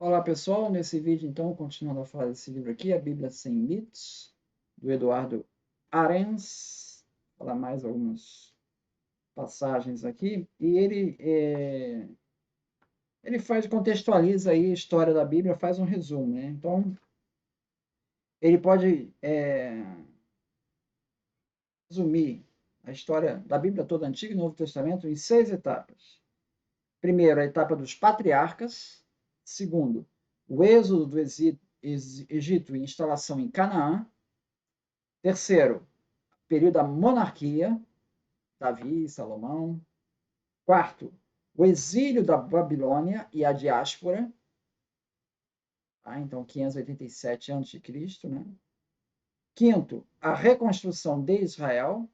Olá pessoal, nesse vídeo então, continuando a falar desse livro aqui, A Bíblia Sem Mitos, do Eduardo Arens, vou falar mais algumas passagens aqui, e ele contextualiza aí a história da Bíblia, faz um resumo, né? Então, ele pode resumir a história da Bíblia toda, Antigo e Novo Testamento, em 6 etapas. Primeiro, a etapa dos patriarcas. Segundo, o êxodo do Egito e instalação em Canaã. Terceiro, período da monarquia, Davi, Salomão. Quarto, o exílio da Babilônia e a diáspora, tá? Então 587 a.C., né? Quinto, a reconstrução de Israel.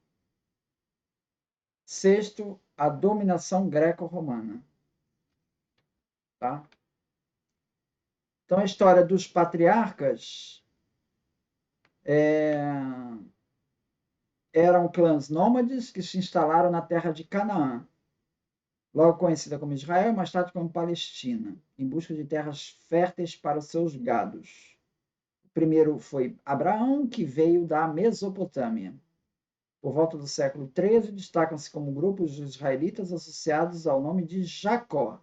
Sexto, a dominação greco-romana. Tá? Então a história dos patriarcas eram clãs nômades que se instalaram na terra de Canaã, logo conhecida como Israel, mais tarde como Palestina, em busca de terras férteis para os seus gados. O primeiro foi Abraão, que veio da Mesopotâmia. Por volta do século XIII, destacam-se como grupos de israelitas associados ao nome de Jacó.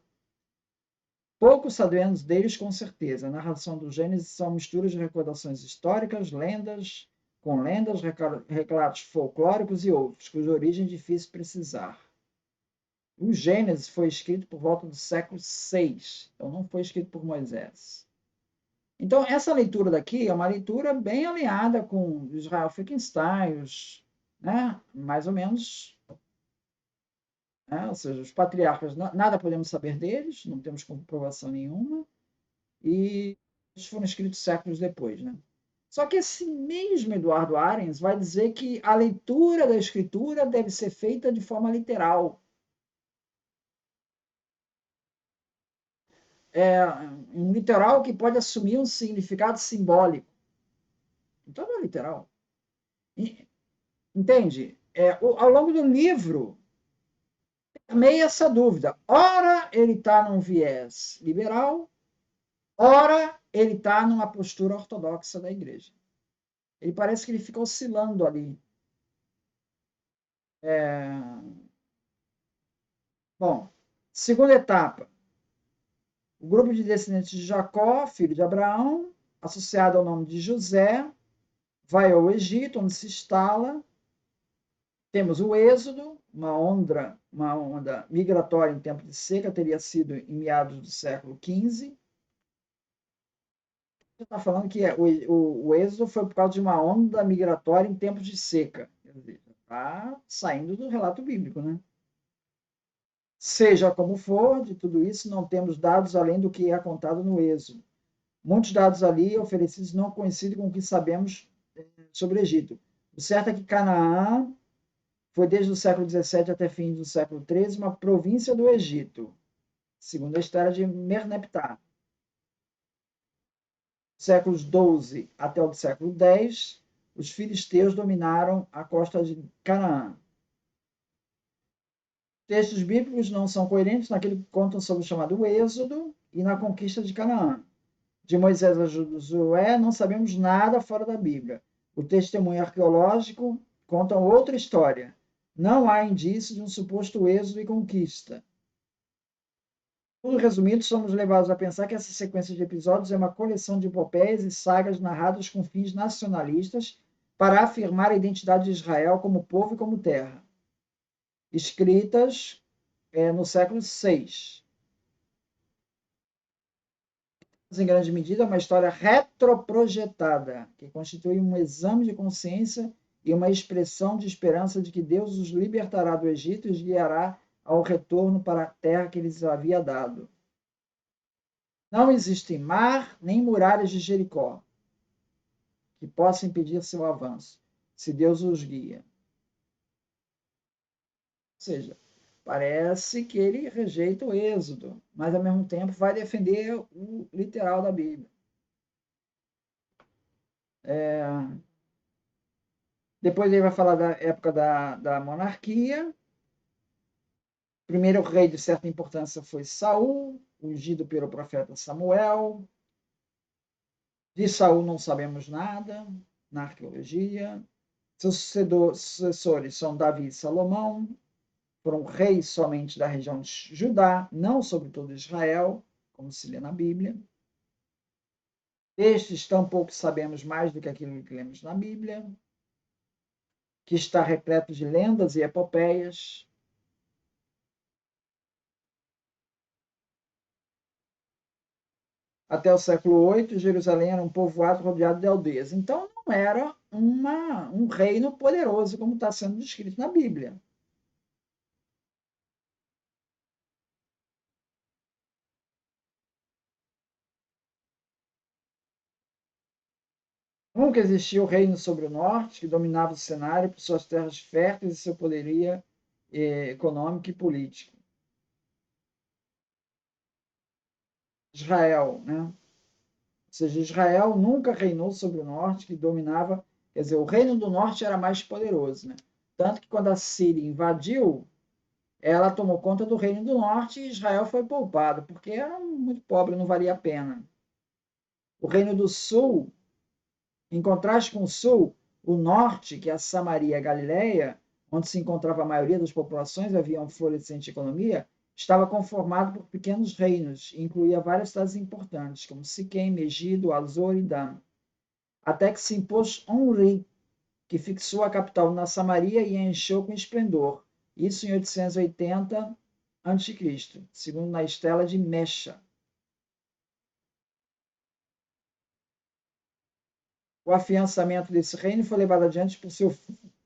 Pouco sabemos deles com certeza. A narração do Gênesis são misturas de recordações históricas, lendas, relatos folclóricos e outros, cuja origem é difícil precisar. O Gênesis foi escrito por volta do século VI, então não foi escrito por Moisés. Então, essa leitura daqui é uma leitura bem alinhada com Israel Frankenstein, né? Mais ou menos, né? Ou seja, os patriarcas, nada podemos saber deles, não temos comprovação nenhuma, e eles foram escritos séculos depois. Né? Só que esse mesmo Eduardo Arens vai dizer que a leitura da escritura deve ser feita de forma literal. Um literal que pode assumir um significado simbólico. Então não é literal. Entende? Ao longo do livro, meio essa dúvida. Ora, ele está num viés liberal, ora, ele está numa postura ortodoxa da igreja. Ele parece que ele fica oscilando ali. Bom, segunda etapa. O grupo de descendentes de Jacó, filho de Abraão, associado ao nome de José, vai ao Egito, onde se instala. Temos o êxodo, uma onda migratória em tempo de seca, teria sido em meados do século XV. Você está falando que o êxodo foi por causa de uma onda migratória em tempos de seca. Está saindo do relato bíblico, né? Seja como for, de tudo isso, não temos dados além do que é contado no êxodo. Muitos dados ali oferecidos não coincidem com o que sabemos sobre o Egito. O certo é que Canaã foi desde o século XVII até fim do século XIII uma província do Egito, segundo a história de Merneptah. Séculos XII até o século X, os filisteus dominaram a costa de Canaã. Textos bíblicos não são coerentes naquele que contam sobre o chamado Êxodo e na conquista de Canaã. De Moisés a Josué não sabemos nada fora da Bíblia. O testemunho arqueológico conta outra história. Não há indício de um suposto êxodo e conquista. Tudo resumido, somos levados a pensar que essa sequência de episódios é uma coleção de epopeias e sagas narradas com fins nacionalistas para afirmar a identidade de Israel como povo e como terra, escritas no século VI. Em grande medida, uma história retroprojetada, que constitui um exame de consciência e uma expressão de esperança de que Deus os libertará do Egito e os guiará ao retorno para a terra que lhes havia dado. Não existe mar nem muralhas de Jericó que possam impedir seu avanço, se Deus os guia. Ou seja, parece que ele rejeita o Êxodo, mas ao mesmo tempo vai defender o literal da Bíblia. Depois ele vai falar da época da monarquia. O primeiro rei de certa importância foi Saul, ungido pelo profeta Samuel. De Saul não sabemos nada na arqueologia. Seus sucessores são Davi e Salomão. Foram reis somente da região de Judá, não sobre todo Israel, como se lê na Bíblia. Destes, tampouco sabemos mais do que aquilo que lemos na Bíblia, que está repleto de lendas e epopeias. Até o século VIII, Jerusalém era um povoado rodeado de aldeias. Então, não era um reino poderoso, como está sendo descrito na Bíblia. Nunca existiu reino sobre o norte que dominava o cenário por suas terras férteis e seu poderio econômico e político. Israel, né? Ou seja, Israel nunca reinou sobre o norte que dominava, quer dizer, o reino do norte era mais poderoso, né? Tanto que quando a Síria invadiu, ela tomou conta do reino do norte e Israel foi poupado, porque era muito pobre, não valia a pena. O reino do sul, em contraste com o sul, o norte, que é a Samaria e a Galileia, onde se encontrava a maioria das populações, havia uma florescente economia, estava conformado por pequenos reinos e incluía várias cidades importantes, como Siquém, Megido, Azor e Dan. Até que se impôs Onri, que fixou a capital na Samaria e a encheu com esplendor. Isso em 880 a.C., segundo na estela de Mecha. O afiançamento desse reino foi levado adiante por seu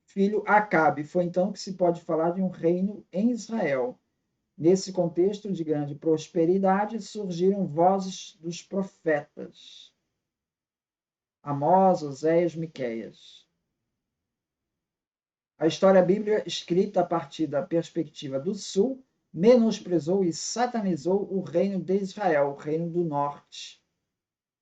filho Acabe. Foi então que se pode falar de um reino em Israel. Nesse contexto de grande prosperidade, surgiram vozes dos profetas. Amós, Oséias, Miqueias. A história bíblica, escrita a partir da perspectiva do sul, menosprezou e satanizou o reino de Israel, o reino do norte.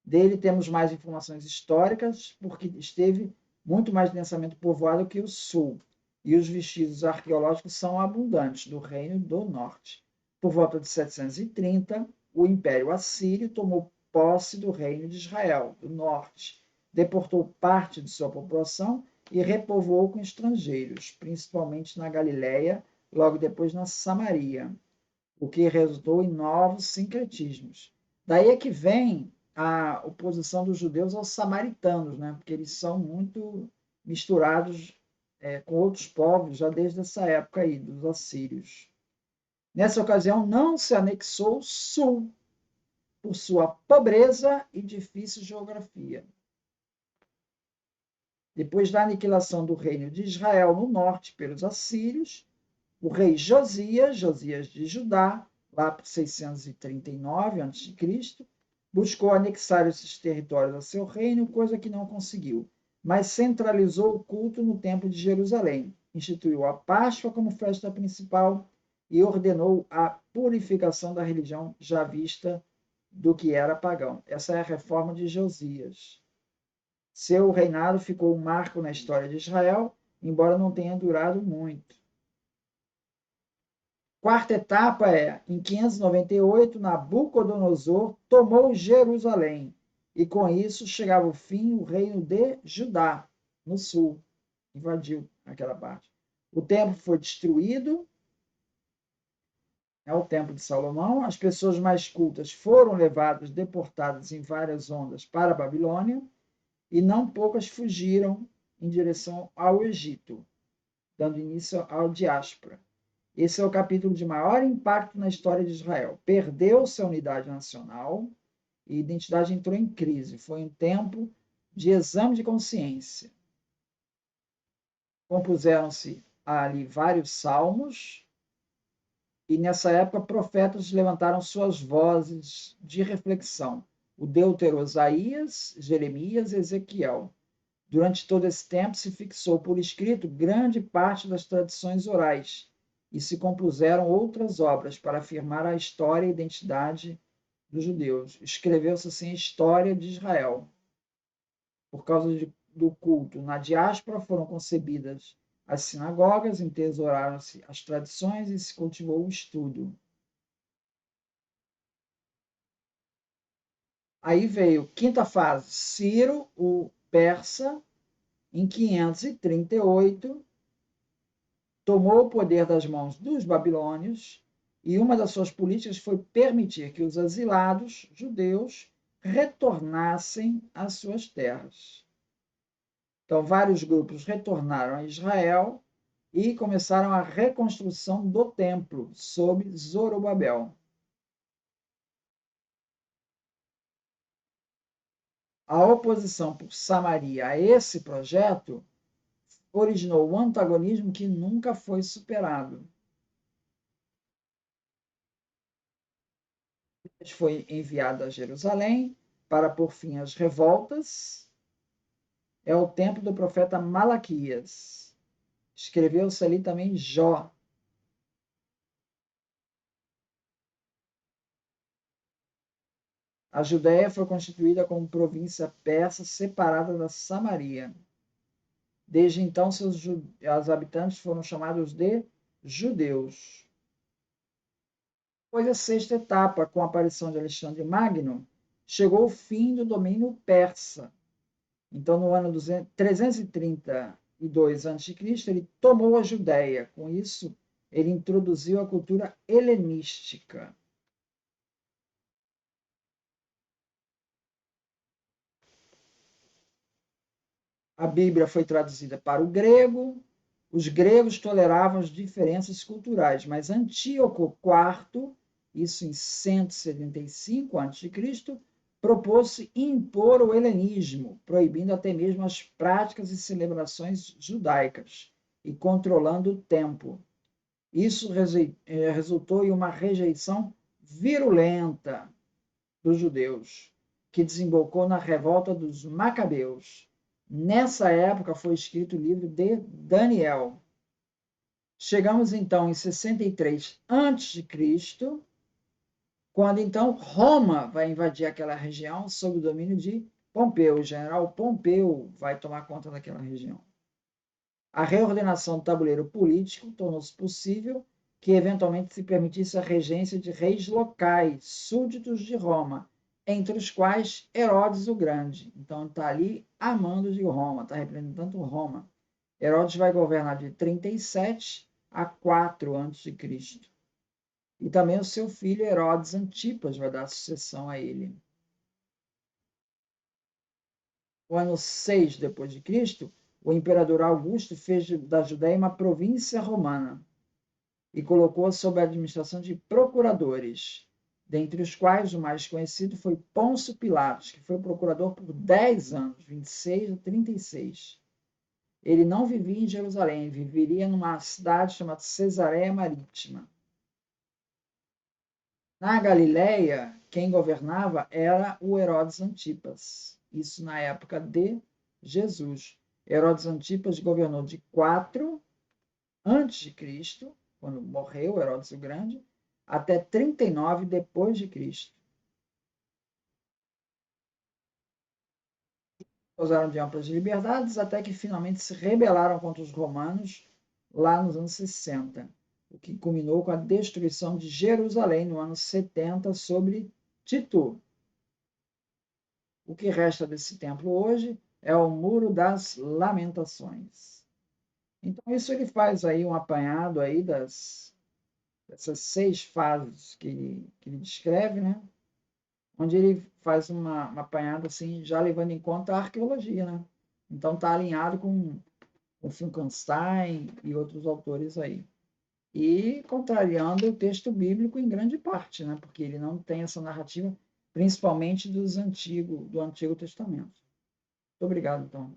Dele temos mais informações históricas, porque esteve muito mais densamente povoado que o sul, e os vestígios arqueológicos são abundantes do reino do norte. Por volta de 730, o Império Assírio tomou posse do reino de Israel, do norte, deportou parte de sua população e repovoou com estrangeiros, principalmente na Galiléia, logo depois na Samaria, o que resultou em novos sincretismos. Daí é que vem a oposição dos judeus aos samaritanos, né? Porque eles são muito misturados com outros povos já desde essa época aí, dos assírios. Nessa ocasião, não se anexou o sul, por sua pobreza e difícil geografia. Depois da aniquilação do reino de Israel no norte pelos assírios, o rei Josias, Josias de Judá, lá por 639 a.C., buscou anexar esses territórios a seu reino, coisa que não conseguiu, mas centralizou o culto no templo de Jerusalém, instituiu a Páscoa como festa principal e ordenou a purificação da religião já vista do que era pagão. Essa é a reforma de Josias. Seu reinado ficou um marco na história de Israel, embora não tenha durado muito. Quarta etapa é, em 598, Nabucodonosor tomou Jerusalém, e com isso chegava o fim o reino de Judá, no sul. Invadiu aquela parte. O templo foi destruído, é o templo de Salomão. As pessoas mais cultas foram levadas, deportadas em várias ondas para a Babilônia, e não poucas fugiram em direção ao Egito, dando início ao diáspora. Esse é o capítulo de maior impacto na história de Israel. Perdeu-se a unidade nacional e a identidade entrou em crise. Foi um tempo de exame de consciência. Compuseram-se ali vários salmos e nessa época profetas levantaram suas vozes de reflexão. O deutero Osaías, Jeremias e Ezequiel. Durante todo esse tempo se fixou por escrito grande parte das tradições orais e se compuseram outras obras para afirmar a história e a identidade dos judeus. Escreveu-se assim a história de Israel. Por causa do culto na diáspora, foram concebidas as sinagogas, entesouraram-se as tradições e se cultivou o estudo. Aí veio quinta fase, Ciro, o persa, em 538, tomou o poder das mãos dos babilônios e uma das suas políticas foi permitir que os exilados judeus retornassem às suas terras. Então, vários grupos retornaram a Israel e começaram a reconstrução do templo sob Zorobabel. A oposição por Samaria a esse projeto originou um antagonismo que nunca foi superado. Foi enviado a Jerusalém para pôr fim às revoltas. É o tempo do profeta Malaquias. Escreveu-se ali também Jó. A Judéia foi constituída como província persa separada da Samaria. Desde então, seus habitantes foram chamados de judeus. Depois da sexta etapa, com a aparição de Alexandre Magno, chegou o fim do domínio persa. Então, no ano 332 a.C., ele tomou a Judéia. Com isso, ele introduziu a cultura helenística. A Bíblia foi traduzida para o grego. Os gregos toleravam as diferenças culturais, mas Antíoco IV, isso em 175 a.C., propôs-se impor o helenismo, proibindo até mesmo as práticas e celebrações judaicas e controlando o tempo. Isso resultou em uma rejeição virulenta dos judeus, que desembocou na revolta dos Macabeus. Nessa época foi escrito o livro de Daniel. Chegamos então em 63 a.C., quando então Roma vai invadir aquela região sob o domínio de Pompeu. O general Pompeu vai tomar conta daquela região. A reordenação do tabuleiro político tornou-se possível que eventualmente se permitisse a regência de reis locais, súditos de Roma, entre os quais Herodes o Grande. Então está ali a mando de Roma, está representando Roma. Herodes vai governar de 37 a 4 a.C. E também o seu filho Herodes Antipas vai dar sucessão a ele. No ano 6 depois de Cristo, o imperador Augusto fez da Judéia uma província romana e colocou-a sob a administração de procuradores, dentre os quais o mais conhecido foi Pôncio Pilatos, que foi procurador por 10 anos, 26 a 36. Ele não vivia em Jerusalém, viveria numa cidade chamada Cesareia Marítima. Na Galileia, quem governava era o Herodes Antipas, isso na época de Jesus. Herodes Antipas governou de 4 a.C., quando morreu Herodes o Grande, até 39 depois de Cristo. Gozaram de amplas liberdades até que finalmente se rebelaram contra os romanos lá nos anos 60, o que culminou com a destruição de Jerusalém no ano 70 sobre Tito. O que resta desse templo hoje é o Muro das Lamentações. Então, isso ele faz aí um apanhado aí dessas 6 fases que ele descreve, né? Onde ele faz uma apanhada assim, já levando em conta a arqueologia, né? Então está alinhado com o Finkelstein e outros autores aí. E contrariando o texto bíblico em grande parte, né? Porque ele não tem essa narrativa, principalmente do Antigo Testamento. Muito obrigado, então.